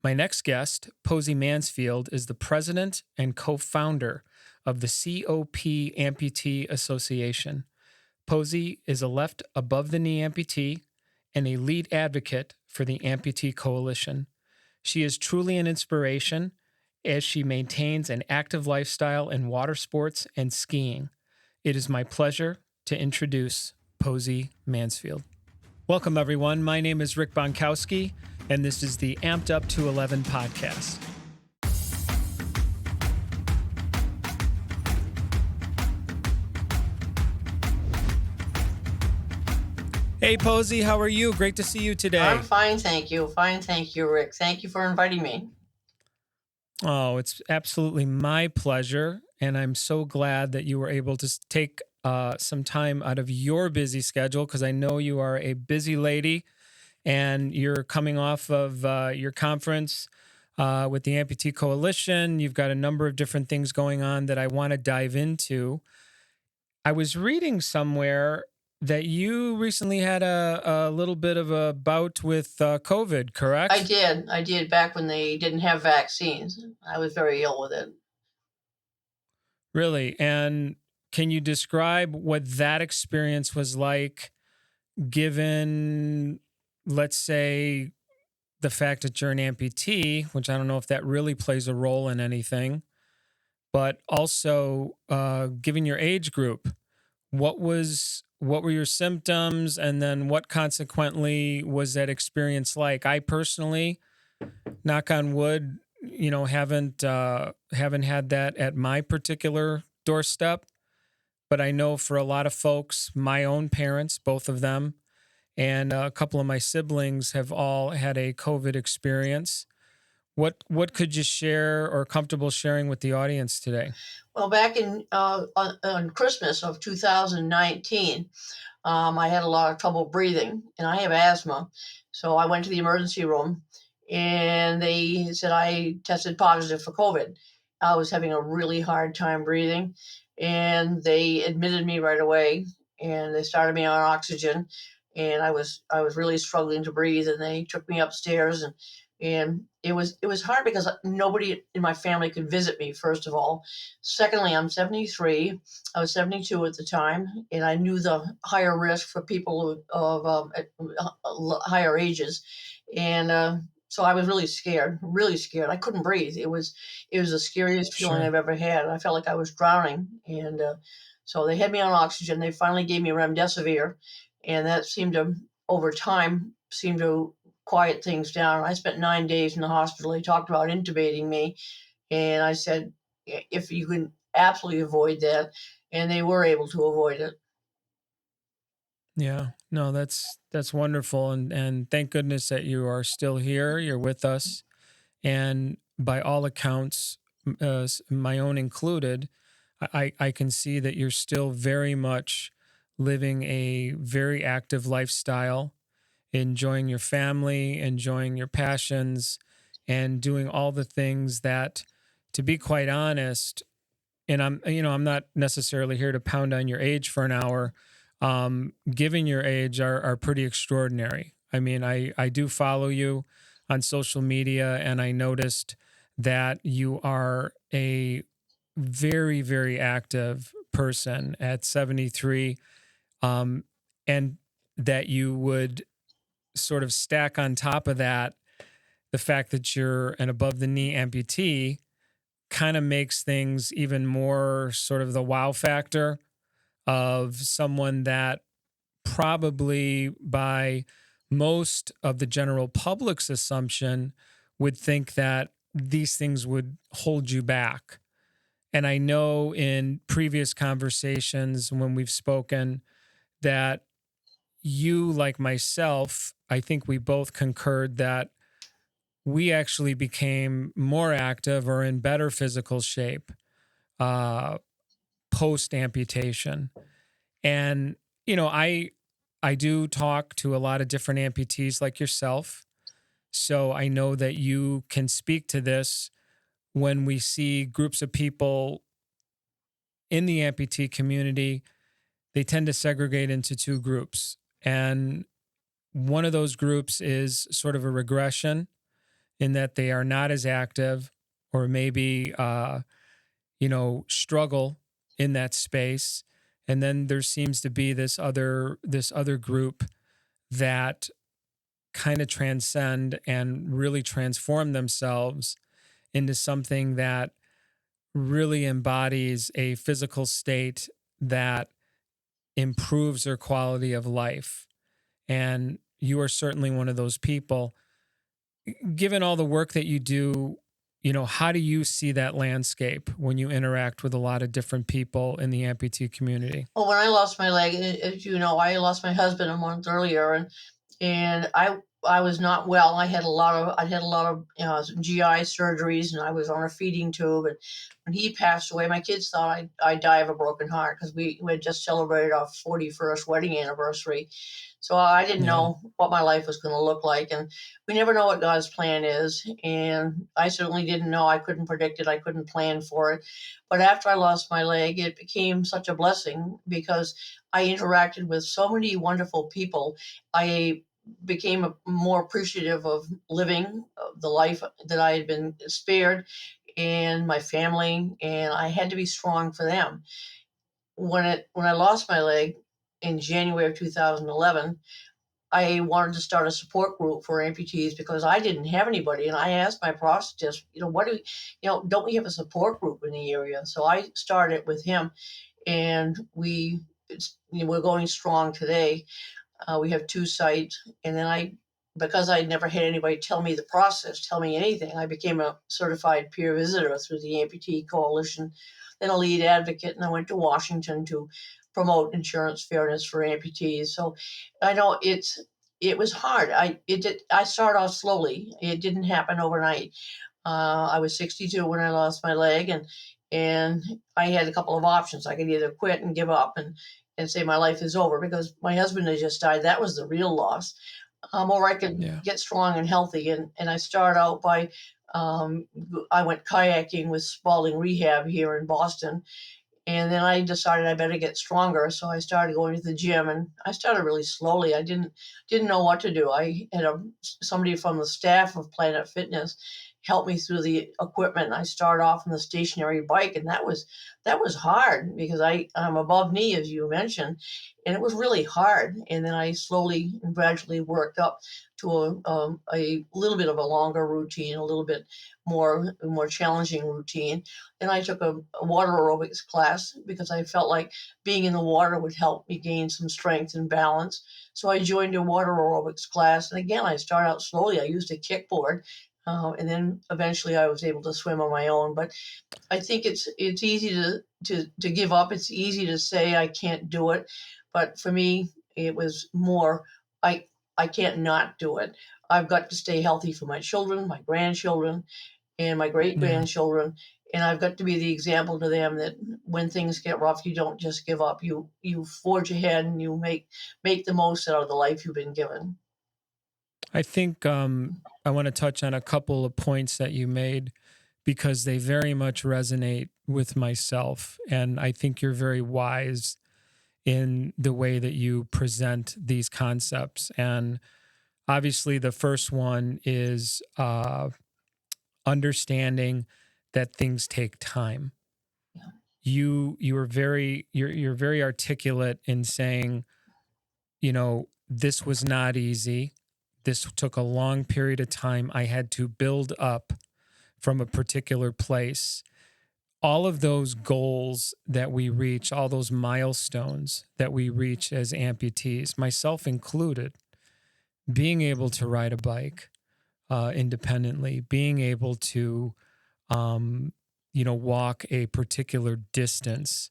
My next guest, Posie Mansfield, is the president and co-founder of the COP Amputee Association. Posie is a left above-the-knee amputee and a lead advocate for the Amputee Coalition. She is truly an inspiration as she maintains an active lifestyle in water sports and skiing. It is my pleasure to introduce Posie Mansfield. Welcome, everyone. My name is Rick Bontkowski, and this is the Amp'd UP211 Podcast. Hey, Posie, how are you? Great to see you today. I'm fine, thank you. Fine, thank you, Rick. Thank you for inviting me. Oh, it's absolutely my pleasure, and I'm so glad that you were able to take some time out of your busy schedule, because I know you are a busy lady, and you're coming off of your conference with the Amputee Coalition. You've got a number of different things going on that I want to dive into. I was reading somewhere that you recently had a little bit of a bout with COVID, correct? I did back when they didn't have vaccines. I was very ill with it. Really? And can you describe what that experience was like, given, let's say, the fact that you're an amputee, which I don't know if that really plays a role in anything, but also given your age group, what were your symptoms, and then what consequently was that experience like? I personally, knock on wood, haven't had that at my particular doorstep, but I know for a lot of folks, my own parents, both of them, and a couple of my siblings have all had a COVID experience. What could you share or comfortable sharing with the audience today? Well, back in on Christmas of 2019, I had a lot of trouble breathing, and I have asthma. So I went to the emergency room, and they said I tested positive for COVID. I was having a really hard time breathing, and they admitted me right away, and they started me on oxygen, and I was really struggling to breathe, and they took me upstairs, and it was hard because nobody in my family could visit me, first of all. Secondly, I'm 73. I was 72 at the time, and I knew the higher risk for people of higher ages, and so I was really scared. I couldn't breathe. It was the scariest feeling I've ever had. I felt like I was drowning, and so they had me on oxygen. They finally gave me remdesivir, and that seemed to, over time, quiet things down. I spent 9 days in the hospital. They talked about intubating me, and I said, if you can absolutely avoid that, and they were able to avoid it. Yeah, no, that's wonderful, and thank goodness that you are still here. You're with us, and by all accounts, my own included, I can see that you're still very much living a very active lifestyle, enjoying your family, enjoying your passions, and doing all the things that, to be quite honest, and I'm not necessarily here to pound on your age for an hour, given your age, are pretty extraordinary. I mean, I do follow you on social media, and I noticed that you are a very, very active person at 73, and that you would sort of stack on top of that the fact that you're an above-the-knee amputee kind of makes things even more sort of the wow factor of someone that probably by most of the general public's assumption would think that these things would hold you back. And I know in previous conversations when we've spoken that you, like myself, I think we both concurred that we actually became more active or in better physical shape post-amputation. And, I do talk to a lot of different amputees like yourself. So I know that you can speak to this when we see groups of people in the amputee community. They tend to segregate into two groups. And one of those groups is sort of a regression in that they are not as active, or maybe, struggle in that space. And then there seems to be this other group that kind of transcend and really transform themselves into something that really embodies a physical state that improves their quality of life. And you are certainly one of those people. Given all the work that you do, how do you see that landscape when you interact with a lot of different people in the amputee community? Well, when I lost my leg, as you know, I lost my husband a month earlier, and I was not well. I had a lot of GI surgeries, and I was on a feeding tube. And when he passed away, my kids thought I'd die of a broken heart, because we had just celebrated our 41st wedding anniversary. So I didn't Yeah. know what my life was going to look like, and we never know what God's plan is. And I certainly didn't know. I couldn't predict it. I couldn't plan for it. But after I lost my leg, it became such a blessing, because I interacted with so many wonderful people. I became more appreciative of living the life that I had been spared, and my family, and I had to be strong for them. When I lost my leg in January of 2011, I wanted to start a support group for amputees, because I didn't have anybody. And I asked my prosthetist, don't we have a support group in the area? So I started with him, and we're going strong today. We have 2 sites, and then because I never had anybody tell me the process, tell me anything, I became a certified peer visitor through the Amputee Coalition, then a lead advocate, and I went to Washington to promote insurance fairness for amputees. So I know it was hard. I started off slowly. It didn't happen overnight. I was 62 when I lost my leg, and I had a couple of options. I could either quit and give up and say my life is over, because my husband had just died. That was the real loss. Or I could Yeah. get strong and healthy. And I started out by, I went kayaking with Spalding Rehab here in Boston. And then I decided I better get stronger. So I started going to the gym, and I started really slowly. I didn't know what to do. I had somebody from the staff of Planet Fitness help me through the equipment. And I started off on the stationary bike, and that was hard, because I'm above knee, as you mentioned, and it was really hard. And then I slowly and gradually worked up to a little bit of a longer routine, a little bit more challenging routine. And I took a water aerobics class, because I felt like being in the water would help me gain some strength and balance. So I joined a water aerobics class. And again, I started out slowly. I used a kickboard. And then eventually I was able to swim on my own. But I think it's easy to give up. It's easy to say I can't do it. But for me, it was more, I, I can't not do it. I've got to stay healthy for my children, my grandchildren, and my great Yeah. grandchildren. And I've got to be the example to them that when things get rough, you don't just give up. You forge ahead, and you make the most out of the life you've been given. I think I want to touch on a couple of points that you made, because they very much resonate with myself. And I think you're very wise in the way that you present these concepts. And obviously, the first one is understanding that things take time. Yeah. You're very articulate in saying, this was not easy. This took a long period of time. I had to build up from a particular place. All of those goals that we reach, all those milestones that we reach as amputees, myself included, being able to ride a bike independently, being able to, walk a particular distance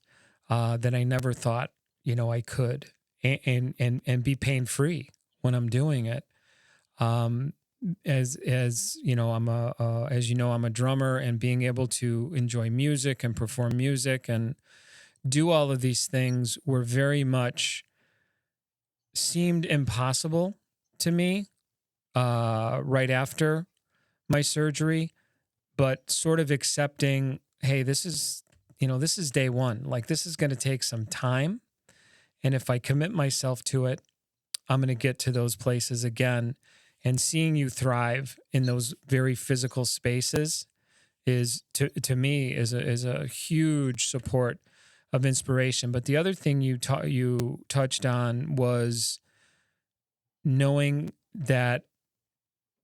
that I never thought, I could, and be pain free when I'm doing it. As you know, I'm a drummer, and being able to enjoy music and perform music and do all of these things were very much seemed impossible to me right after my surgery, but sort of accepting, hey, this is day one. Like, this is going to take some time. And if I commit myself to it, I'm going to get to those places again. And seeing you thrive in those very physical spaces is to me is a huge support of inspiration. But the other thing you touched on was knowing that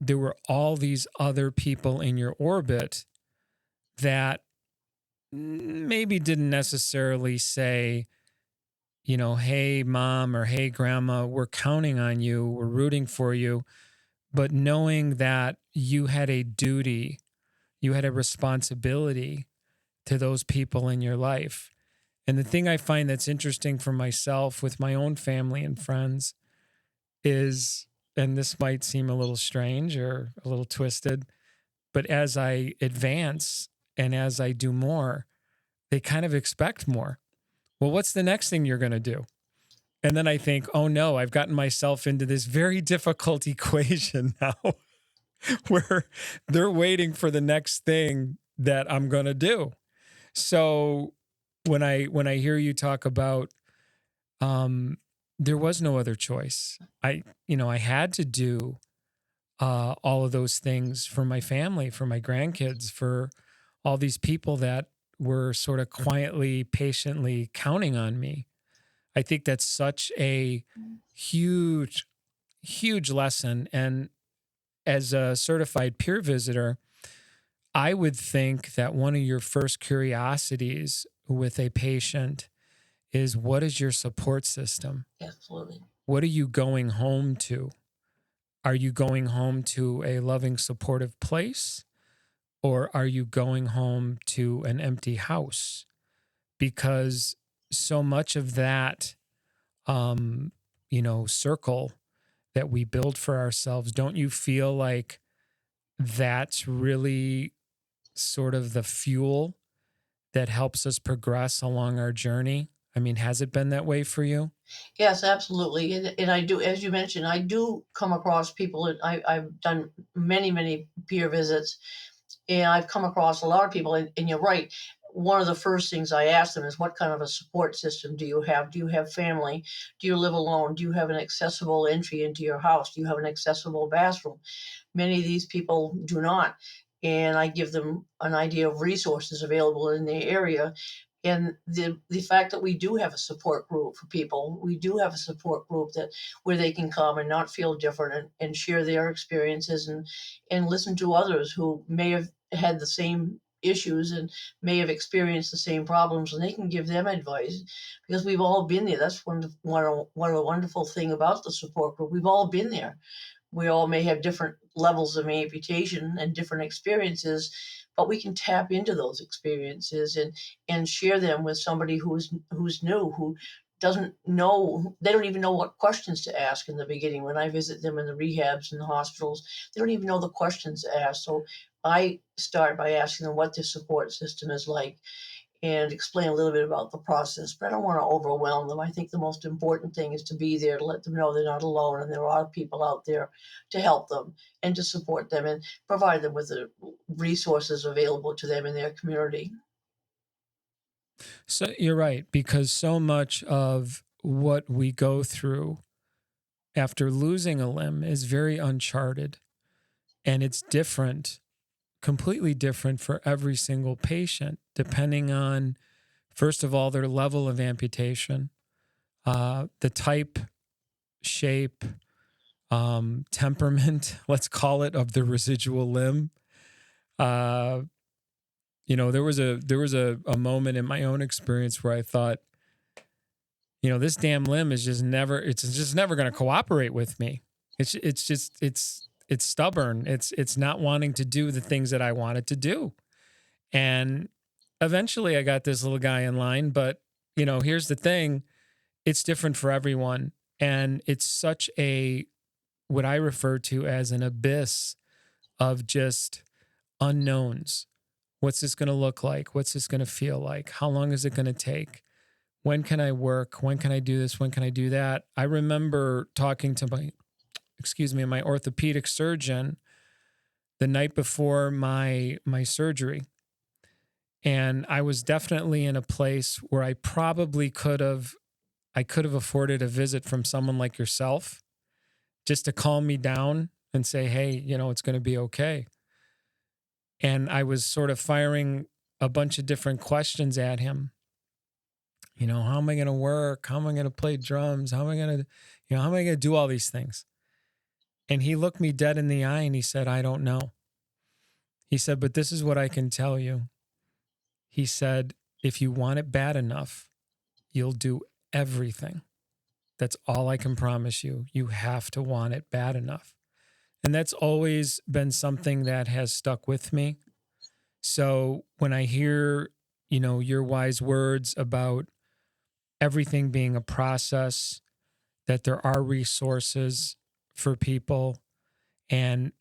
there were all these other people in your orbit that maybe didn't necessarily say, hey, mom, or hey, grandma, we're counting on you, we're rooting for you. But knowing that you had a duty, you had a responsibility to those people in your life. And the thing I find that's interesting for myself with my own family and friends is, and this might seem a little strange or a little twisted, but as I advance and as I do more, they kind of expect more. Well, what's the next thing you're going to do? And then I think, oh no, I've gotten myself into this very difficult equation now where they're waiting for the next thing that I'm going to do. So when I hear you talk about, there was no other choice. I had to do all of those things for my family, for my grandkids, for all these people that were sort of quietly, patiently counting on me. I think that's such a huge, huge lesson. And as a certified peer visitor, I would think that one of your first curiosities with a patient is, what is your support system? Absolutely. What are you going home to? Are you going home to a loving, supportive place? Or are you going home to an empty house? Because so much of that, circle that we build for ourselves, don't you feel like that's really sort of the fuel that helps us progress along our journey? I mean, has it been that way for you? Yes, absolutely. And I do, as you mentioned, I do come across people, and I've done many, many peer visits, and I've come across a lot of people, and you're right. One of the first things I ask them is, what kind of a support system do you have? Do you have family? Do you live alone? Do you have an accessible entry into your house? Do you have an accessible bathroom? Many of these people do not. And I give them an idea of resources available in the area. And the fact that we do have a support group for people, we do have a support group that where they can come and not feel different, and share their experiences, and listen to others who may have had the same issues and may have experienced the same problems, and they can give them advice, because we've all been there. That's one of the wonderful thing about the support group. We've all been there. We all may have different levels of amputation and different experiences, but we can tap into those experiences, and share them with somebody who's new, who doesn't know. They don't even know what questions to ask in the beginning. When I visit them in the rehabs and the hospitals, they don't even know the questions to ask. So I start by asking them what their support system is like, and explain a little bit about the process, but I don't want to overwhelm them. I think the most important thing is to be there to let them know they're not alone, and there are other people out there to help them and to support them and provide them with the resources available to them in their community. So you're right, because so much of what we go through after losing a limb is very uncharted, and it's different, completely different for every single patient, depending on, first of all, their level of amputation, the type, shape, temperament, let's call it, of the residual limb. There was a moment in my own experience where I thought, this damn limb is just never going to cooperate with me. It's stubborn. It's not wanting to do the things that I want it to do. And eventually I got this little guy in line, but here's the thing. It's different for everyone. And it's such what I refer to as an abyss of just unknowns. What's this going to look like? What's this going to feel like? How long is it going to take? When can I work? When can I do this? When can I do that? I remember talking to my orthopedic surgeon the night before my surgery. And I was definitely in a place where I probably could have afforded a visit from someone like yourself, just to calm me down and say, hey, it's going to be okay. And I was sort of firing a bunch of different questions at him. How am I going to work? How am I going to play drums? How am I going to, how am I going to do all these things? And he looked me dead in the eye and he said, I don't know. He said, but this is what I can tell you. He said, if you want it bad enough, you'll do everything. That's all I can promise you. You have to want it bad enough. And that's always been something that has stuck with me. So when I hear, your wise words about everything being a process, that there are resources for people, and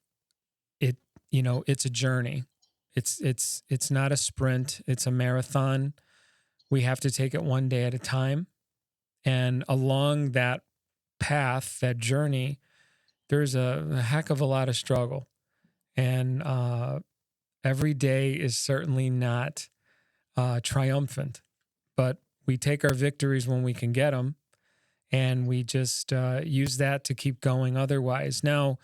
it's a journey. It's not a sprint, it's a marathon. We have to take it one day at a time. And along that path, that journey, there's a heck of a lot of struggle. And every day is certainly not triumphant, but we take our victories when we can get them, and we just use that to keep going otherwise. Now,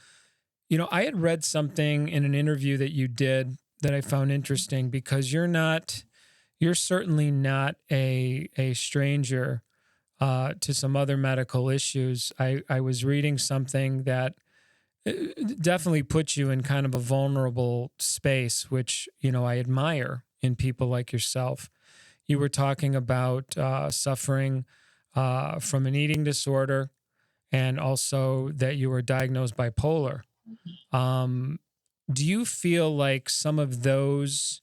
I had read something in an interview that you did that I found interesting, because you're certainly not a stranger to some other medical issues. I was reading something that definitely puts you in kind of a vulnerable space, which, I admire in people like yourself. You were talking about suffering from an eating disorder, and also that you were diagnosed bipolar. Do you feel like some of those,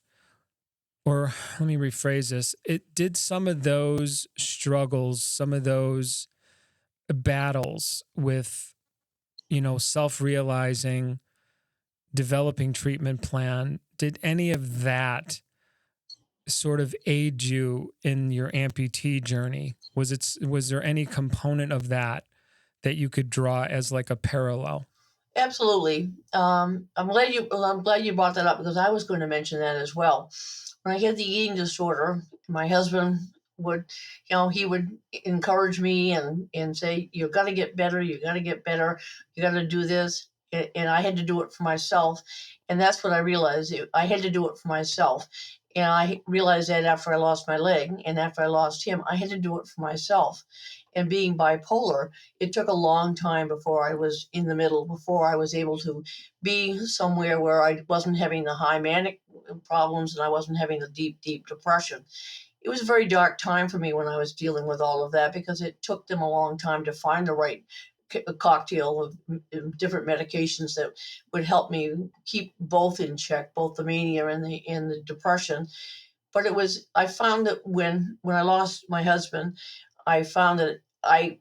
or let me rephrase this, did some of those struggles, some of those battles with, self-realizing, developing treatment plan, did any of that sort of aid you in your amputee journey? Was there any component of that you could draw as like a parallel? Absolutely. I'm glad you brought that up, because I was going to mention that as well. When I had the eating disorder, my husband would, he would encourage me and say, "You got to get better. You got to get better. You got to do this." And I had to do it for myself. And that's what I realized. I had to do it for myself. And I realized that after I lost my leg and after I lost him, I had to do it for myself. And being bipolar, it took a long time before I was in the middle, before I was able to be somewhere where I wasn't having the high manic problems and I wasn't having the deep, deep depression. It was a very dark time for me when I was dealing with all of that, because it took them a long time to find the right cocktail of different medications that would help me keep both in check, both the mania and the depression. But I found that when I lost my husband, I found that I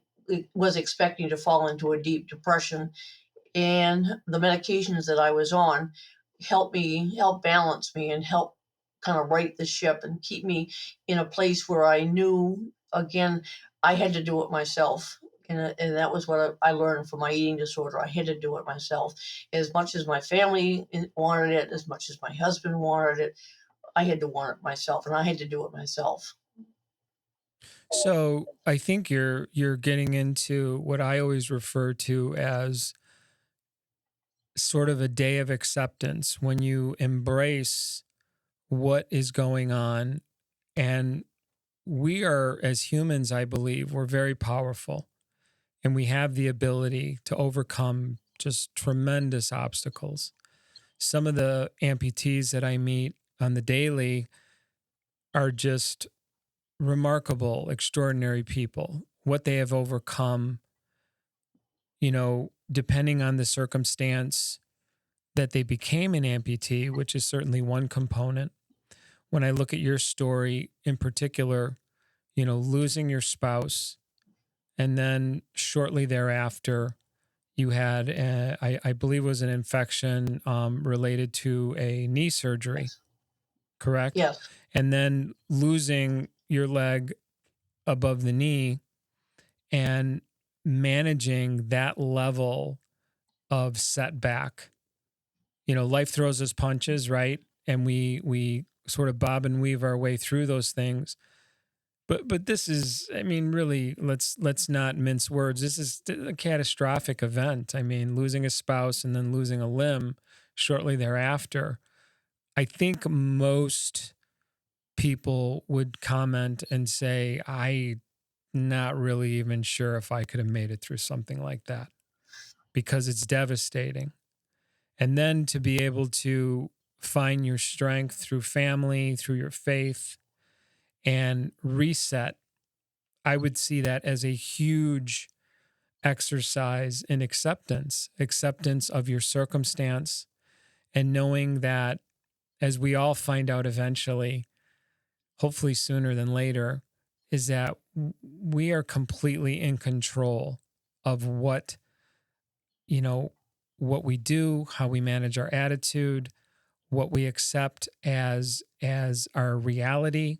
was expecting to fall into a deep depression, and the medications that I was on help balance me, and help kind of right the ship and keep me in a place where I knew, again, I had to do it myself. And that was what I learned from my eating disorder. I had to do it myself. As much as my family wanted it, as much as my husband wanted it, I had to want it myself, and I had to do it myself. So I think you're getting into what I always refer to as sort of a day of acceptance, when you embrace what is going on. And we are, as humans, I believe, we're very powerful, and we have the ability to overcome just tremendous obstacles. Some of the amputees that I meet on the daily are just remarkable, extraordinary people. What they have overcome, depending on the circumstance that they became an amputee, which is certainly one component. When I look at your story in particular, losing your spouse, and then shortly thereafter, you had, I believe it was an infection related to a knee surgery, Yes. correct? Yes. And then losing your leg above the knee, and managing that level of setback. Life throws us punches, right? And we sort of bob and weave our way through those things. But this is, I mean, really, let's not mince words. This is a catastrophic event. I mean, losing a spouse and then losing a limb shortly thereafter. I think most people would comment and say, "I not really even sure if I could have made it through something like that," because it's devastating. And then to be able to find your strength through family, through your faith, and reset, I would see that as a huge exercise in acceptance of your circumstance, and knowing that, as we all find out eventually, hopefully sooner than later, is that we are completely in control of you know, what we do, how we manage our attitude, what we accept as our reality,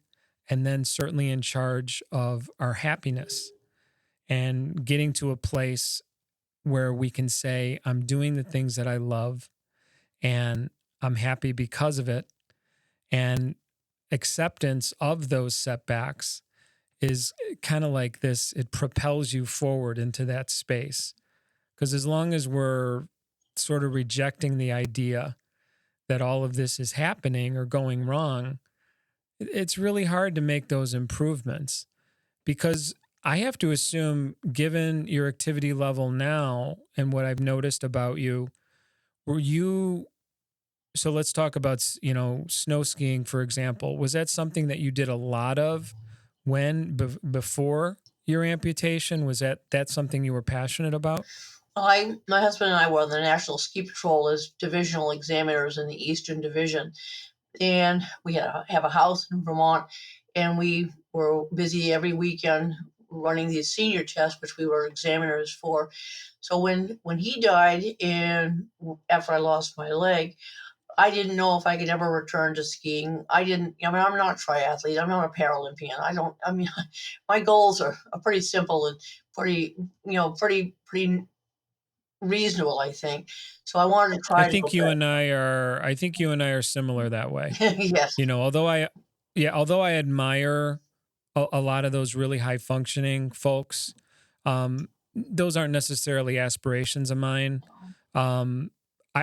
and then certainly in charge of our happiness, and getting to a place where we can say, I'm doing the things that I love and I'm happy because of it. And acceptance of those setbacks is kind of like this, it propels you forward into that space. Because as long as we're sort of rejecting the idea that all of this is happening or going wrong, it's really hard to make those improvements. Because I have to assume, given your activity level now and what I've noticed about you, were you, so let's talk about, snow skiing, for example. Was that something that you did a lot of before your amputation? Was that something you were passionate about? My husband and I were on the National Ski Patrol as divisional examiners in the Eastern Division, and we have a house in Vermont, and we were busy every weekend running these senior tests, which we were examiners for. So when he died, and after I lost my leg, I didn't know if I could ever return to skiing. I didn't. I mean, I'm not a triathlete. I'm not a Paralympian. I don't. I mean, my goals are pretty simple and pretty reasonable, I think. So I wanted to I try to go think you back. and I think you and I are similar that way. Yes. Although I admire a lot of those really high functioning folks, those aren't necessarily aspirations of mine.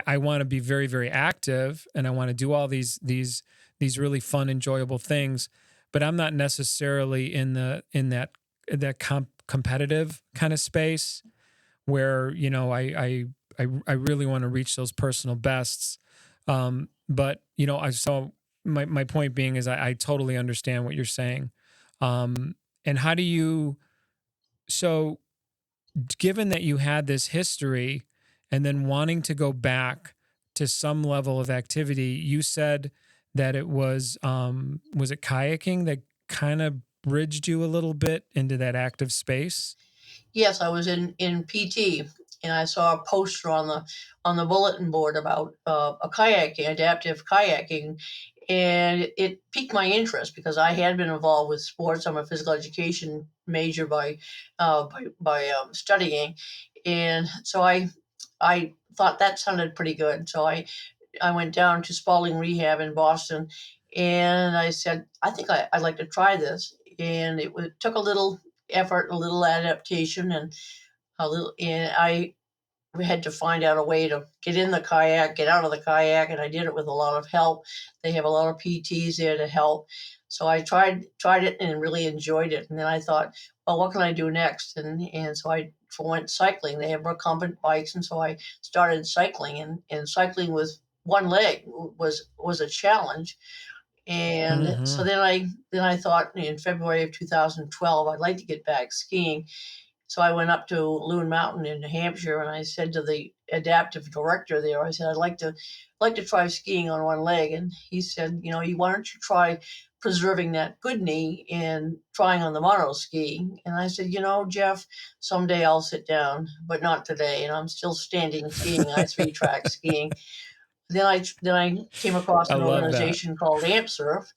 I want to be very, very active, and I want to do all these really fun, enjoyable things, but I'm not necessarily in that competitive kind of space where, I really want to reach those personal bests. But I saw my point being is I totally understand what you're saying. And how do you, so given that you had this history and then wanting to go back to some level of activity, you said that it was it kayaking that kind of bridged you a little bit into that active space? Yes, I was in PT, and I saw a poster on the bulletin board about a kayaking, adaptive kayaking, and it piqued my interest because I had been involved with sports. I'm a physical education major by studying, and so I thought that sounded pretty good. So I went down to Spalding Rehab in Boston, and I said, I think I'd like to try this. And it took a little effort, a little adaptation, and I had to find out a way to get in the kayak, get out of the kayak, and I did it with a lot of help. They have a lot of PTs there to help. So I tried it and really enjoyed it. And then I thought, well, what can I do next? And so I went cycling. They have recumbent bikes, and so I started cycling. And cycling with one leg was a challenge. And so Mm-hmm. then I thought in February of 2012 I'd like to get back skiing. So I went up to Loon Mountain in New Hampshire, and I said to the adaptive director there, I said, I'd like to try skiing on one leg. And he said, why don't you try preserving that good knee and trying on the mono ski? And I said, Jeff, someday I'll sit down, but not today. And I'm still standing skiing. I 3-track skiing. Then I came across I an love that. organization called AmpSurf,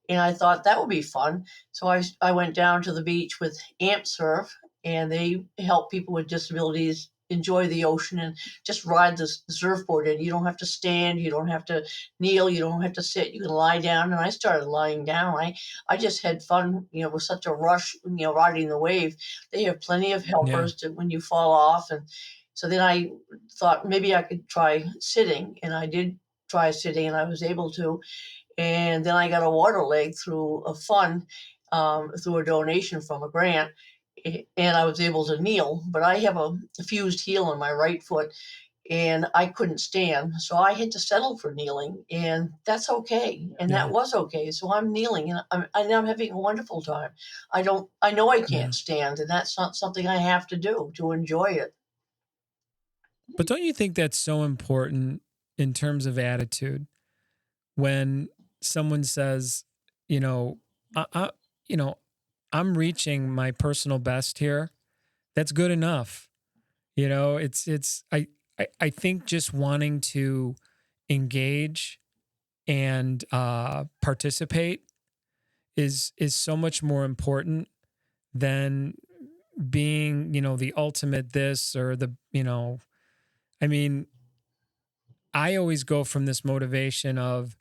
and I thought that would be fun. So I went down to the beach with AmpSurf, and they help people with disabilities enjoy the ocean and just ride the surfboard. And you don't have to stand, you don't have to kneel, you don't have to sit, you can lie down. And I started lying down. I just had fun, with such a rush, riding the wave. They have plenty of helpers to when you fall off. And so then I thought maybe I could try sitting, and I did try sitting, and I was able to. And then I got a water leg through a fund, through a donation from a grant, and I was able to kneel. But I have a fused heel in my right foot, and I couldn't stand, so I had to settle for kneeling, and that's okay, and that was okay. So I'm kneeling, and I'm having a wonderful time. I know I can't stand, and that's not something I have to do to enjoy it. But don't you think that's so important in terms of attitude? When someone says, I I'm reaching my personal best here, that's good enough. I think just wanting to engage and participate is so much more important than being, the ultimate this or the, I mean, I always go from this motivation of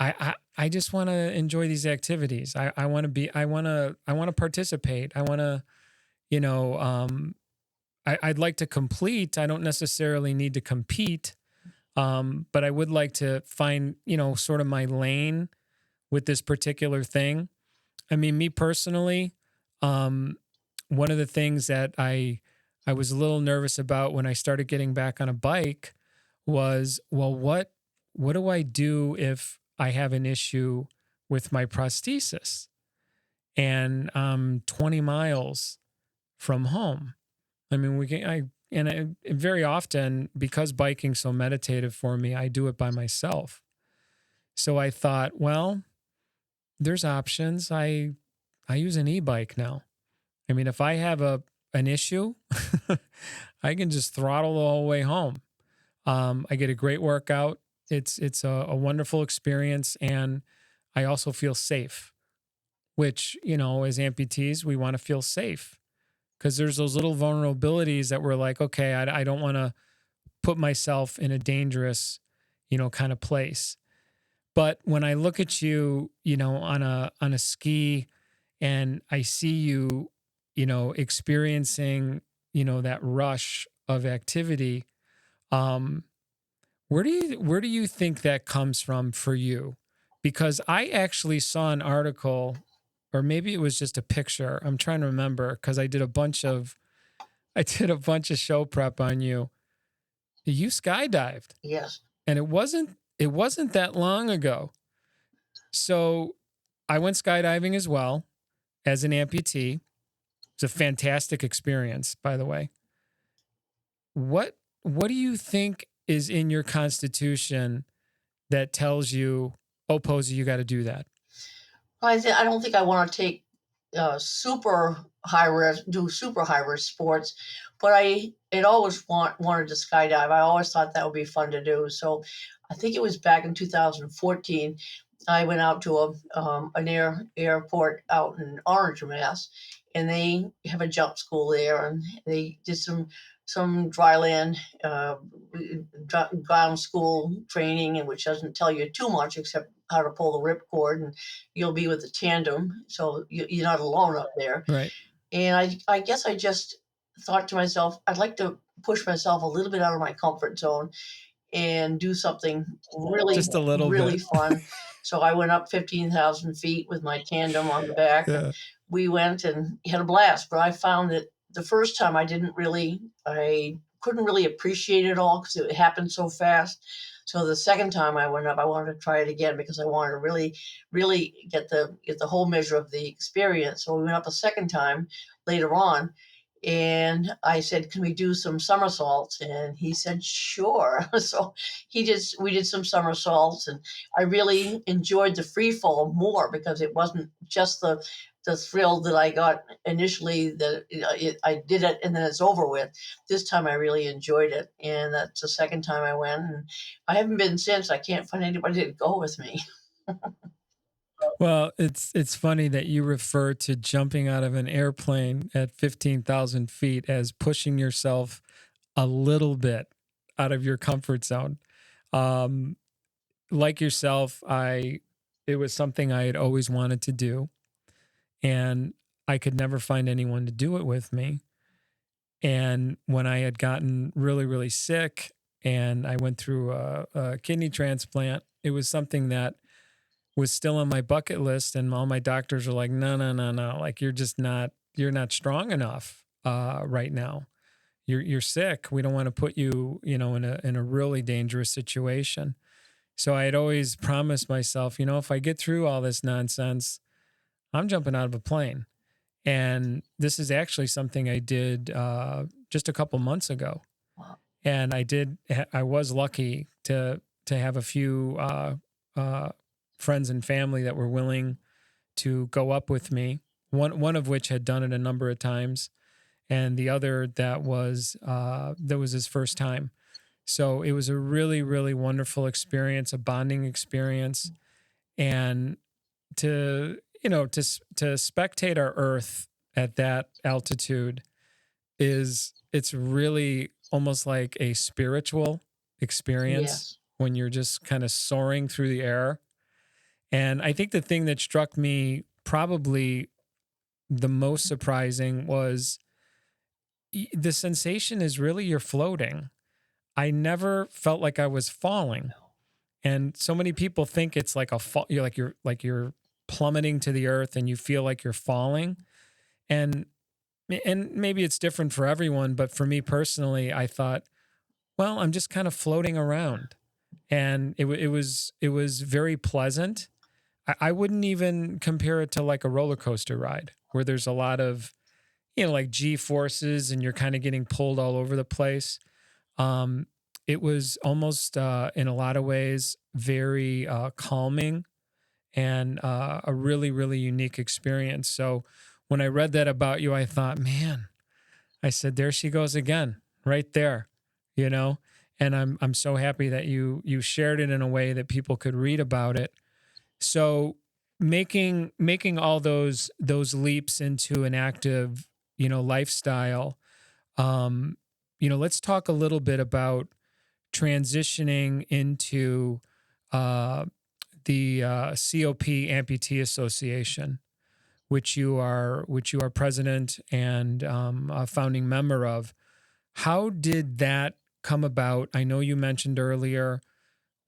I just want to enjoy these activities. I want to be, I want to participate. I want to, I'd like to complete. I don't necessarily need to compete. But I would like to find, sort of my lane with this particular thing. I mean, me personally, one of the things that I was a little nervous about when I started getting back on a bike was, well, what do I do if I have an issue with my prosthesis and I'm 20 miles from home? I mean, very often, because biking's so meditative for me, I do it by myself. So I thought, well, there's options. I use an e-bike now. I mean, if I have an issue, I can just throttle the whole way home. I get a great workout. It's a wonderful experience, and I also feel safe, which, as amputees, we want to feel safe because there's those little vulnerabilities that we're like, okay, I don't want to put myself in a dangerous, kind of place. But when I look at you, on a ski, and I see you, experiencing, that rush of activity, where do you think that comes from for you? Because I actually saw an article, or maybe it was just a picture. I'm trying to remember because I did a bunch of show prep on you. You skydived. Yes. And it wasn't that long ago. So I went skydiving as well as an amputee. It's a fantastic experience, by the way. What do you think is in your constitution that tells you, oh, Posie, you got to do that? I don't think I want to take super high risk, do super high risk sports, but I had always wanted to skydive. I always thought that would be fun to do. So I think it was back in 2014. I went out to an airport out in Orange, Mass, and they have a jump school there, and they did some dryland ground school training, and which doesn't tell you too much except how to pull the ripcord, and you'll be with a tandem, so you're not alone up there. Right. And I guess I just thought to myself, I'd like to push myself a little bit out of my comfort zone and do something really, just a little really bit fun. So I went up 15,000 feet with my tandem on the back, and we went and had a blast. But I found that the first time I couldn't really appreciate it all because it happened so fast. So the second time I went up, I wanted to try it again because I wanted to really, really get the whole measure of the experience. So we went up a second time later on, and I said, "Can we do some somersaults?" And he said, "Sure." So we did some somersaults, and I really enjoyed the free fall more because it wasn't just the thrill that I got initially that I did it and then it's over with. This time I really enjoyed it, and that's the second time I went, and I haven't been since. I can't find anybody to go with me. Well, it's funny that you refer to jumping out of an airplane at 15,000 feet as pushing yourself a little bit out of your comfort zone. Um, like yourself, it was something I had always wanted to do, and I could never find anyone to do it with me. And when I had gotten really, really sick and I went through a kidney transplant, it was something that was still on my bucket list. And all my doctors were like, no, no, no, no. Like, you're not strong enough right now. You're sick. We don't want to put you, in a really dangerous situation. So I had always promised myself, if I get through all this nonsense, I'm jumping out of a plane. And this is actually something I did just a couple months ago. Wow. And I was lucky to have a few friends and family that were willing to go up with me. One of which had done it a number of times, and the other that was his first time. So it was a really, really wonderful experience, a bonding experience, and to spectate our Earth at that altitude it's really almost like a spiritual experience Yes. when you're just kind of soaring through the air. And I think the thing that struck me probably the most surprising was the sensation is really you're floating. I never felt like I was falling. And so many people think it's like a fall, you're plummeting to the earth and you feel like you're falling. And maybe it's different for everyone, but for me personally, I thought, well, I'm just kind of floating around. And it was very pleasant. I wouldn't even compare it to like a roller coaster ride where there's a lot of, like G forces and you're kind of getting pulled all over the place. It was almost, in a lot of ways, very calming and a really, really unique experience. So when I read that about you, I thought, man, I said, there she goes again, right there, And I'm so happy that you shared it in a way that people could read about it. So making all those leaps into an active, lifestyle. Let's talk a little bit about transitioning into uh, the COP Amputee Association, which you are president and a founding member of. How did that come about? I know you mentioned earlier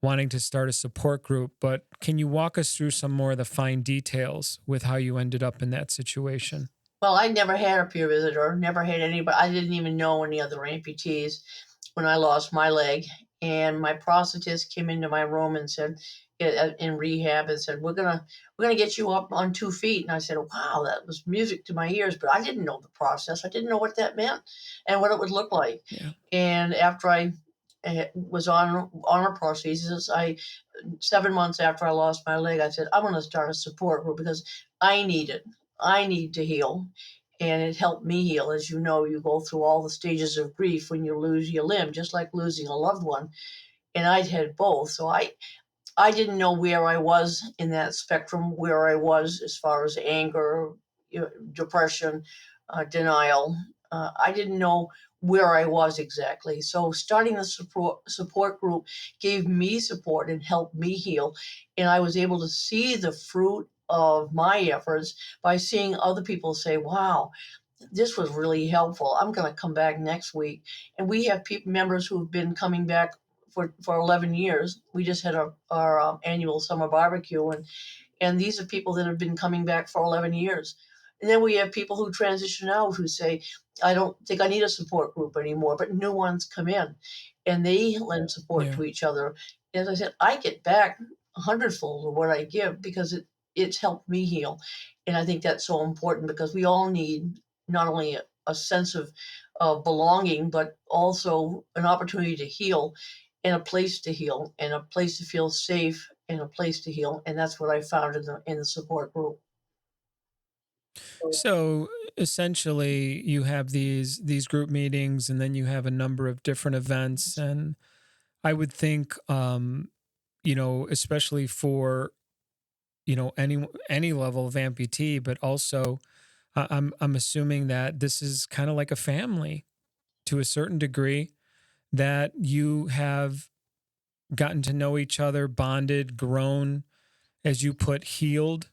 wanting to start a support group, but can you walk us through some more of the fine details with how you ended up in that situation? Well, I never had a peer visitor, never had anybody. I didn't even know any other amputees when I lost my leg. And my prosthetist came into my room and said, in rehab, and said, we're gonna get you up on 2 feet. And I said, wow, that was music to my ears. But I didn't know the process. I didn't know what that meant and what it would look like. Yeah. And after I was on a prosthesis, 7 months after I lost my leg, I said, I'm going to start a support group because I need it. I need to heal. And it helped me heal. As you know, you go through all the stages of grief when you lose your limb, just like losing a loved one. And I'd had both. So I didn't know where I was in that spectrum, where I was as far as anger, depression, denial. I didn't know where I was exactly. So starting the support group gave me support and helped me heal. And I was able to see the fruit of my efforts by seeing other people say, wow, this was really helpful. I'm going to come back next week. And we have members who have been coming back for 11 years. We just had our annual summer barbecue, and these are people that have been coming back for 11 years. And then we have people who transition out who say, I don't think I need a support group anymore, but new ones come in and they lend support to each other. As I said, I get back a hundredfold of what I give because it's helped me heal. And I think that's so important because we all need not only a sense of belonging, but also an opportunity to heal and a place to heal and a place to feel safe and a place to heal. And that's what I found in the support group. So essentially, you have these group meetings, and then you have a number of different events. And I would think, especially for any level of amputee, but also I'm assuming that this is kind of like a family to a certain degree. that you have gotten to know each other, bonded, grown, as you put, healed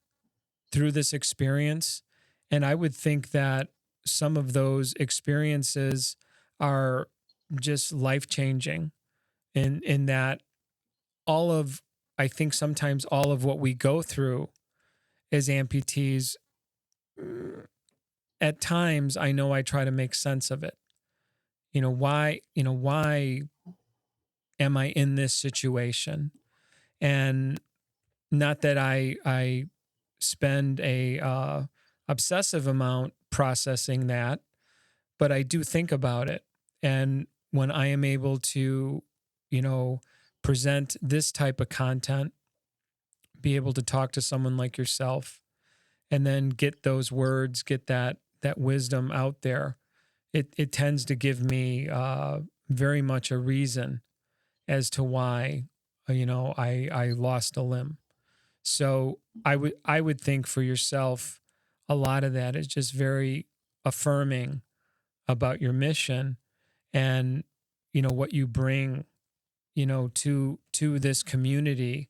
through this experience. And I would think that some of those experiences are just life-changing in that I think sometimes all of what we go through as amputees, at times I know I try to make sense of it. Why am I in this situation? And not that I spend a obsessive amount processing that, but I do think about it. And when I am able to, present this type of content, be able to talk to someone like yourself, and then get those words, get that wisdom out there, it tends to give me very much a reason as to why, I lost a limb. So I would think for yourself, a lot of that is just very affirming about your mission and, what you bring, to this community,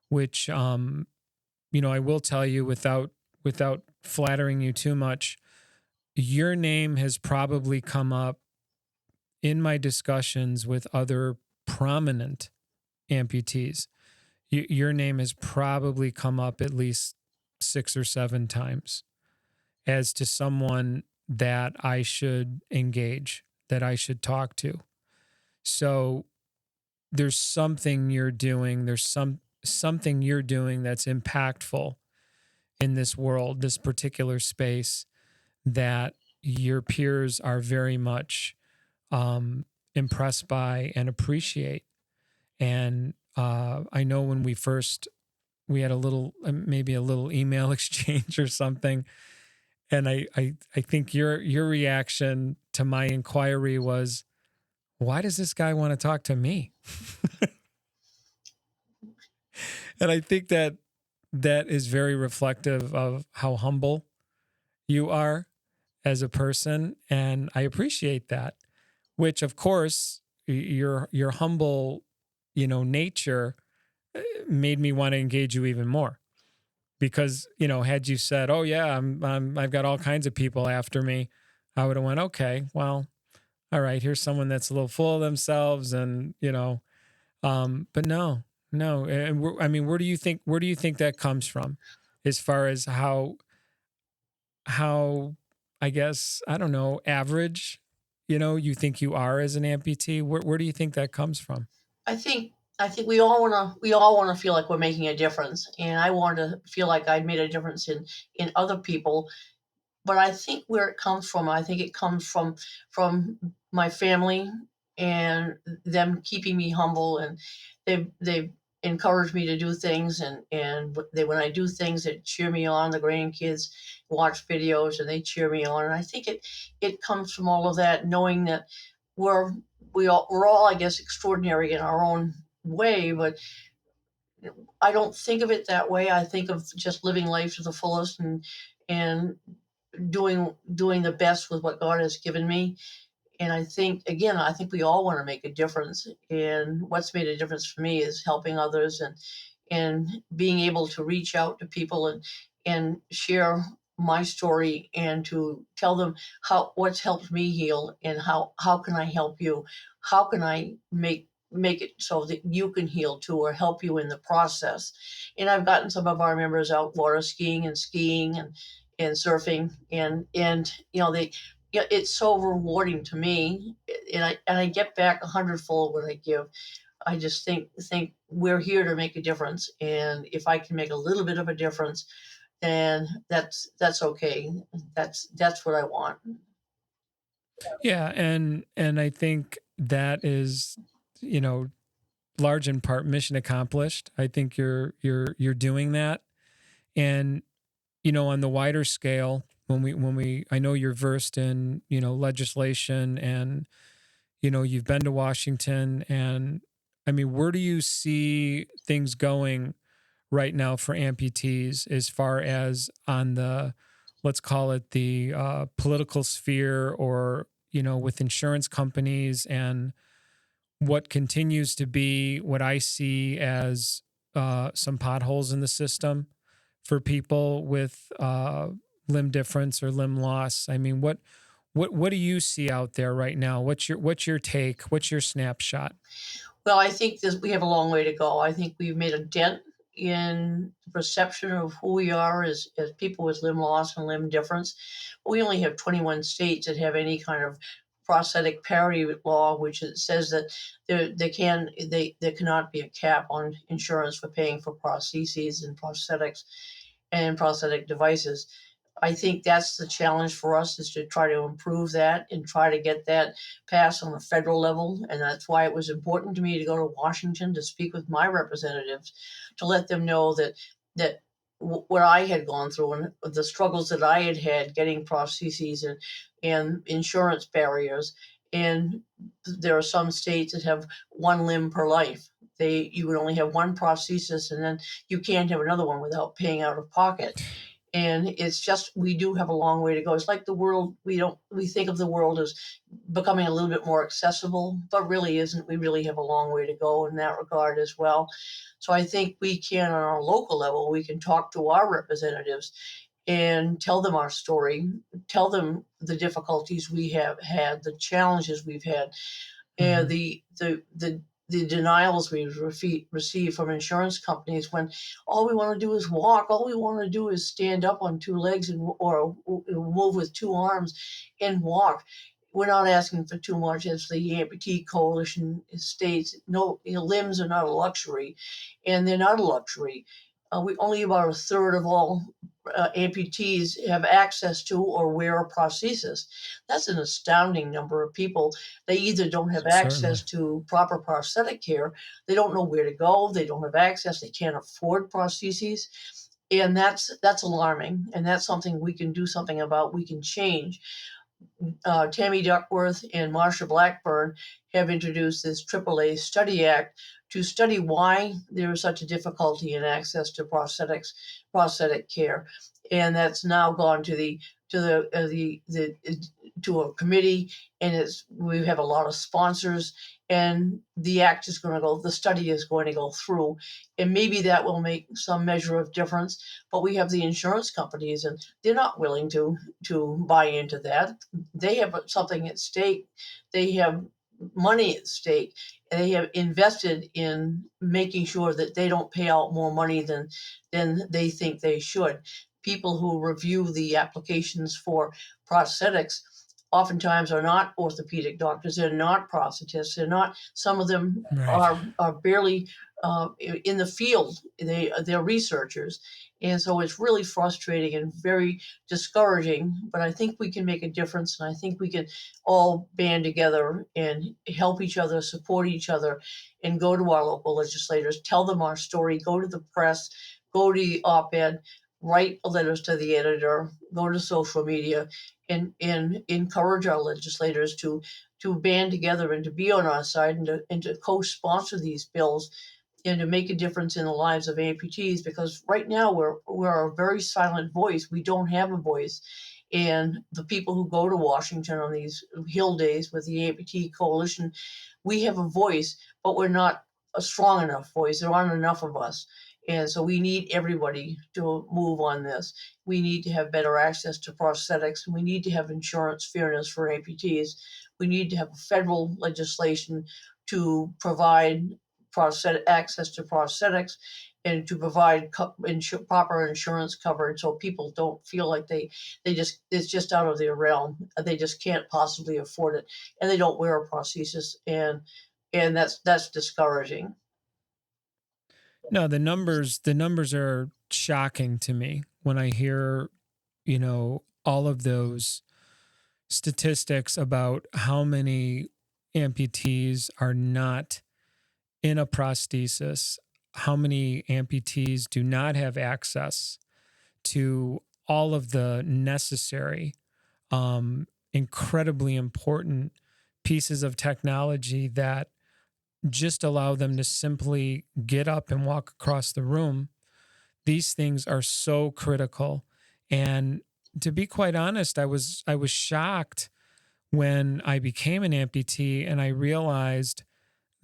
which, I will tell you without flattering you too much, your name has probably come up in my discussions with other prominent amputees. Your name has probably come up at least 6 or 7 times as to someone that I should engage, that I should talk to. So there's something you're doing. There's something you're doing that's impactful in this world, this particular space, that your peers are very much impressed by and appreciate. And I know when we had a little, maybe a little email exchange or something, and I think your reaction to my inquiry was, why does this guy want to talk to me? And I think that is very reflective of how humble you are as a person, and I appreciate that. Which, of course, your humble, nature made me want to engage you even more. Because, had you said, "Oh yeah, I've got all kinds of people after me," I would have went, "Okay, well, all right, here's someone that's a little full of themselves," and but no. And where do you think that comes from, as far as how I guess, I don't know, average, you think you are as an amputee? Where do you think that comes from? I think we all wanna feel like we're making a difference, and I want to feel like I made a difference in other people. But I think where it comes from, I think it comes from my family and them keeping me humble, and they've encouraged me to do things, and they when I do things, they cheer me on. The grandkids watch videos and they cheer me on, and I think it comes from all of that, knowing that we're we're all, I guess, extraordinary in our own way, but I don't think of it that way. I think of just living life to the fullest, and doing the best with what God has given me. And I think we all want to make a difference. And what's made a difference for me is helping others, and being able to reach out to people and share my story, and to tell them what's helped me heal, and how can I help you? How can I make it so that you can heal too, or help you in the process? And I've gotten some of our members out water skiing and surfing, and they, yeah, it's so rewarding to me, and I get back 100-fold what I give. I just think we're here to make a difference, and if I can make a little bit of a difference, then that's okay. That's what I want. Yeah, and I think that is, large in part mission accomplished. I think you're doing that. And on the wider scale, when we I know you're versed in, legislation, and you've been to Washington, and I mean, where do you see things going right now for amputees, as far as on the, let's call it the political sphere, or with insurance companies and what continues to be what I see as some potholes in the system for people with limb difference or limb loss. I mean, what do you see out there right now? What's your take? What's your snapshot? Well, I think we have a long way to go. I think we've made a dent in the perception of who we are as people with limb loss and limb difference. We only have 21 states that have any kind of prosthetic parity law, which says that there cannot be a cap on insurance for paying for prostheses and prosthetics and prosthetic devices. I think that's the challenge for us, is to try to improve that and try to get that passed on a federal level. And that's why it was important to me to go to Washington to speak with my representatives, to let them know that what I had gone through and the struggles that I had getting prostheses and insurance barriers. And there are some states that have one limb per life. You would only have one prosthesis, and then you can't have another one without paying out of pocket. And it's just, we do have a long way to go. It's like the world, we think of the world as becoming a little bit more accessible, but really isn't. We really have a long way to go in that regard as well. So I think we can, on our local level, we can talk to our representatives and tell them our story, tell them the difficulties we have had, the challenges we've had, and the denials we receive from insurance companies, when all we want to do is walk, all we want to do is stand up on two legs or move with two arms and walk. We're not asking for too much, as the Amputee Coalition states. No, limbs are not a luxury, and they're not a luxury. We only about a third of all amputees have access to or wear a prosthesis. That's an astounding number of people. They either don't have Certainly. access to proper prosthetic care, they don't know where to go, they don't have access, they can't afford prostheses. And that's alarming. And that's something we can do something about, we can change. Tammy Duckworth and Marsha Blackburn have introduced this AAA Study Act to study why there is such a difficulty in access to prosthetic care, and that's now gone to a committee, and we have a lot of sponsors, and the study is going to go through, and maybe that will make some measure of difference. But we have the insurance companies, and they're not willing to buy into that. They have something at stake. They have money at stake. And they have invested in making sure that they don't pay out more money than they think they should. People who review the applications for prosthetics oftentimes are not orthopedic doctors. They're not prosthetists. They're not. Some of them Right. are barely in the field. They're researchers, and so it's really frustrating and very discouraging. But I think we can make a difference, and I think we can all band together and help each other, support each other, and go to our local legislators, tell them our story, go to the press, go to the op-ed, write letters to the editor, go to social media, and encourage our legislators to band together and to be on our side, and to co-sponsor these bills, and to make a difference in the lives of amputees. Because right now we're a very silent voice. We don't have a voice. And the people who go to Washington on these Hill days with the Amputee Coalition, we have a voice, but we're not a strong enough voice. There aren't enough of us. And so we need everybody to move on this. We need to have better access to prosthetics. We need to have insurance fairness for amputees. We need to have federal legislation to provide access to prosthetics, and to provide proper insurance coverage, so people don't feel like it's just out of their realm. They just can't possibly afford it, and they don't wear a prosthesis, and that's discouraging. No, the numbers are shocking to me when I hear, all of those statistics about how many amputees are not in a prosthesis, how many amputees do not have access to all of the necessary, incredibly important pieces of technology that just allow them to simply get up and walk across the room. These things are so critical. And to be quite honest, I was shocked when I became an amputee and I realized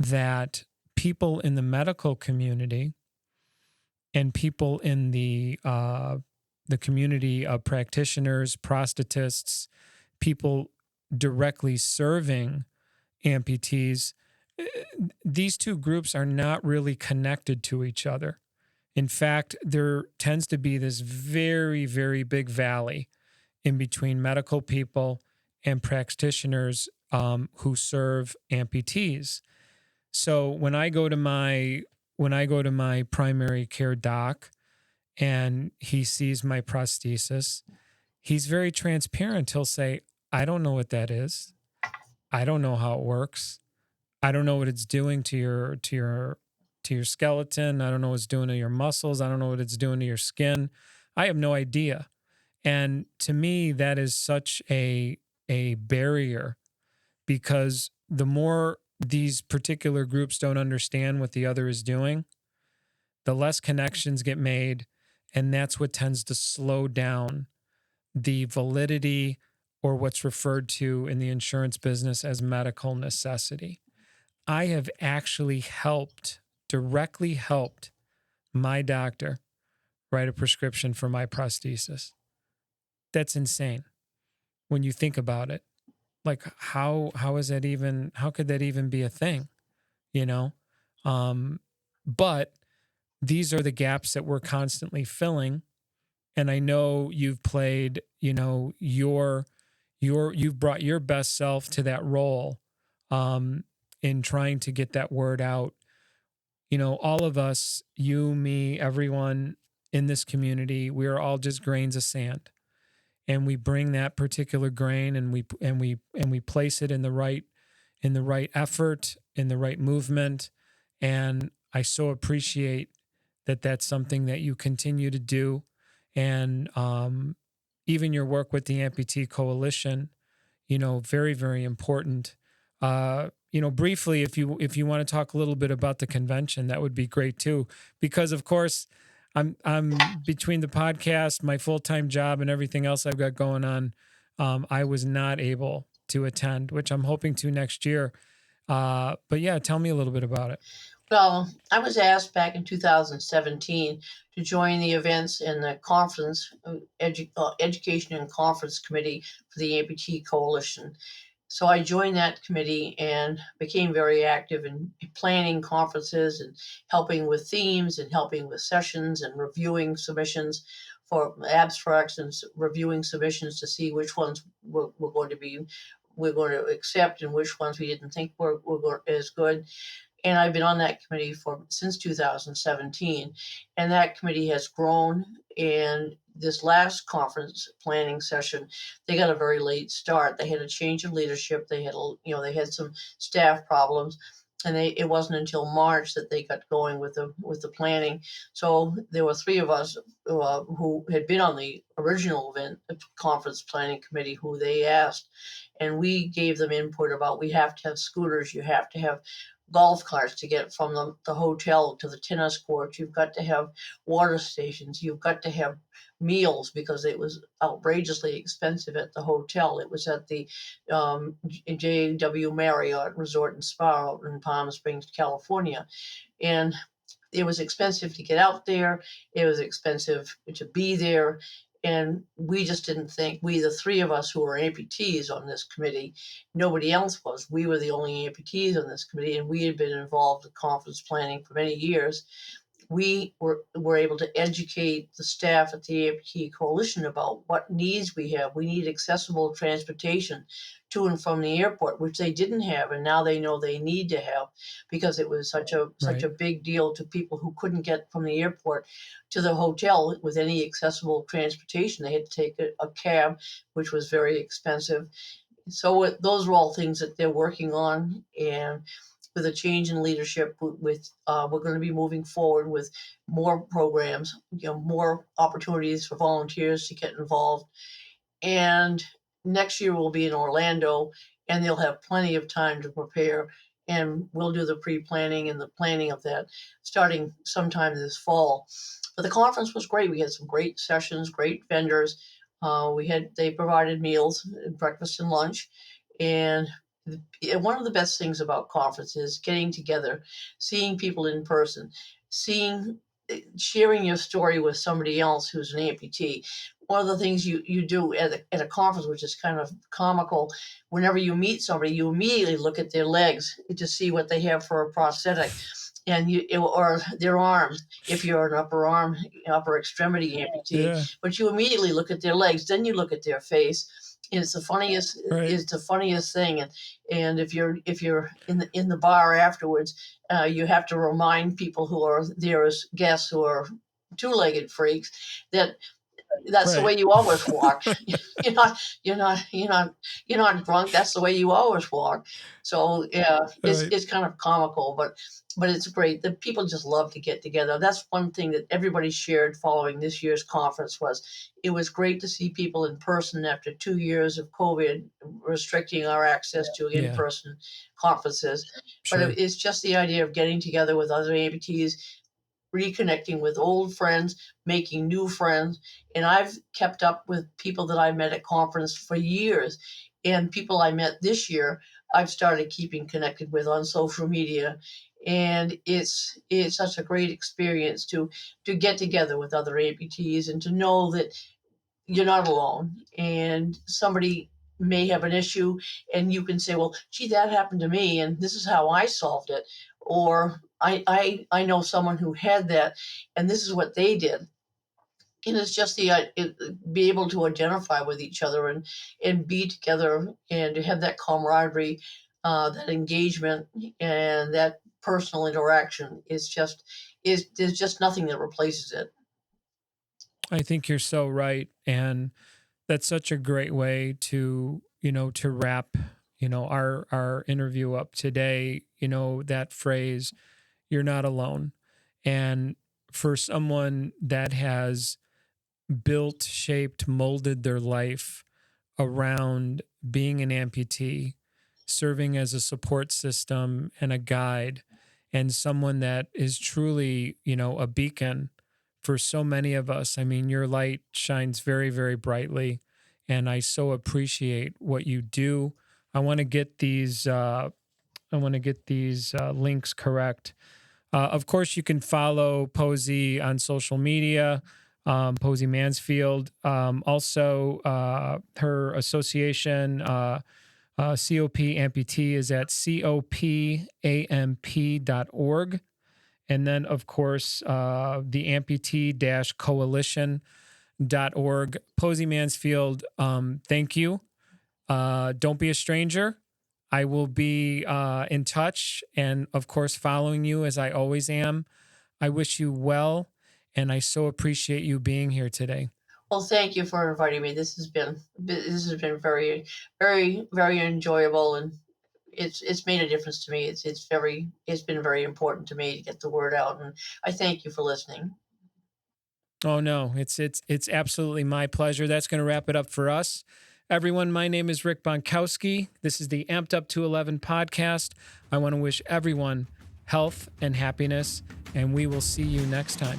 that people in the medical community and people in the community of practitioners, prosthetists, people directly serving amputees, these two groups are not really connected to each other. In fact, there tends to be this very, very big valley in between medical people and practitioners who serve amputees. So when I go to my primary care doc and he sees my prosthesis, he's very transparent. He'll say, "I don't know what that is. I don't know how it works. I don't know what it's doing to your skeleton. I don't know what it's doing to your muscles. I don't know what it's doing to your skin. I have no idea." And to me, that is such a barrier, because the more these particular groups don't understand what the other is doing, the less connections get made. And that's what tends to slow down the validity, or what's referred to in the insurance business as medical necessity. I have actually directly helped my doctor write a prescription for my prosthesis. That's insane when you think about it. Like, how could that even be a thing, you know? But these are the gaps that we're constantly filling. And I know you've played, you've brought your best self to that role in trying to get that word out. All of us, you, me, everyone in this community, we are all just grains of sand. And we bring that particular grain and we place it in the right effort, in the right movement. And I so appreciate that that's something that you continue to do. And even your work with the Amputee Coalition, very, very important. Briefly, if you want to talk a little bit about the convention, that would be great too. Because of course, I'm between the podcast, my full-time job, and everything else I've got going on. I was not able to attend, which I'm hoping to next year. But yeah, tell me a little bit about it. Well, I was asked back in 2017 to join the events in the conference, education and conference committee for the Amputee Coalition. So I joined that committee and became very active in planning conferences and helping with themes and helping with sessions and reviewing submissions for abstracts and reviewing submissions to see which ones we're going to accept and which ones we didn't think were as good. And I've been on that committee since 2017, and that committee has grown. And this last conference planning session, they got a very late start. They had a change of leadership. They had some staff problems, and it wasn't until March that they got going with the planning. So there were three of us who had been on the original event conference planning committee who they asked, and we gave them input about, we have to have scooters, you have to have golf carts to get from the hotel to the tennis court. You've got to have water stations. You've got to have meals, because it was outrageously expensive at the hotel. It was at the JW Marriott Resort and Spa out in Palm Springs, California. And it was expensive to get out there. It was expensive to be there. And we just didn't think, the three of us who were amputees on this committee, nobody else was. We were the only amputees on this committee, and we had been involved in conference planning for many years. We were able to educate the staff at the Amputee Coalition about what needs we have. We need accessible transportation to and from the airport, which they didn't have, and now they know they need to have, because it was such a big deal to people who couldn't get from the airport to the hotel with any accessible transportation. They had to take a cab, which was very expensive. So those are all things that they're working on, and with a change in leadership, we're going to be moving forward with more programs, more opportunities for volunteers to get involved. And next year we'll be in Orlando, and they'll have plenty of time to prepare. And we'll do the pre-planning and the planning of that starting sometime this fall. But the conference was great. We had some great sessions, great vendors. They provided meals, breakfast and lunch, and one of the best things about conferences is getting together, seeing people in person, sharing your story with somebody else who's an amputee. One of the things you do at a conference, which is kind of comical, whenever you meet somebody, you immediately look at their legs to see what they have for a prosthetic, or their arms, if you're an upper extremity amputee. Yeah. But you immediately look at their legs, then you look at their face. And it's the funniest. Right. It's the funniest thing. And if you're in the bar afterwards, you have to remind people who are there as guests who are two-legged freaks that that's the Right. way you always walk. You're not drunk. That's the way you always walk. So yeah, Right. it's kind of comical, but it's great. The people just love to get together. That's one thing that everybody shared following this year's conference was it was great to see people in person after 2 years of COVID restricting our access to Yeah. in-person conferences. Sure. But it's just the idea of getting together with other amputees, reconnecting with old friends, making new friends. And I've kept up with people that I met at conference for years. And people I met this year, I've started keeping connected with on social media. And it's such a great experience to get together with other amputees and to know that you're not alone. And somebody may have an issue and you can say, well, gee, that happened to me and this is how I solved it. Or I know someone who had that and this is what they did. And it's just be able to identify with each other and be together and to have that camaraderie, that engagement and that personal interaction there's just nothing that replaces it. I think you're so right. And that's such a great way to, to wrap, our interview up today, that phrase, you're not alone. And for someone that has built, shaped, molded their life around being an amputee, serving as a support system and a guide, and someone that is truly, a beacon for so many of us. I mean, your light shines very, very brightly, and I so appreciate what you do. I want to get these. Links correct. Of course, you can follow Posie on social media, Posie Mansfield. Also, her association, COP Amputee, is at copamp.org. And then, of course, the amputee-coalition.org. Posie Mansfield, thank you. Don't be a stranger. I will be in touch and, of course, following you as I always am. I wish you well, and I so appreciate you being here today. Well, thank you for inviting me. This has been very, very, very enjoyable, and it's made a difference to me. It's been very important to me to get the word out, and I thank you for listening. Oh no, it's absolutely my pleasure. That's going to wrap it up for us. Everyone, my name is Rick Bontkowski. This is the Amp'd UP211 podcast. I want to wish everyone health and happiness, and we will see you next time.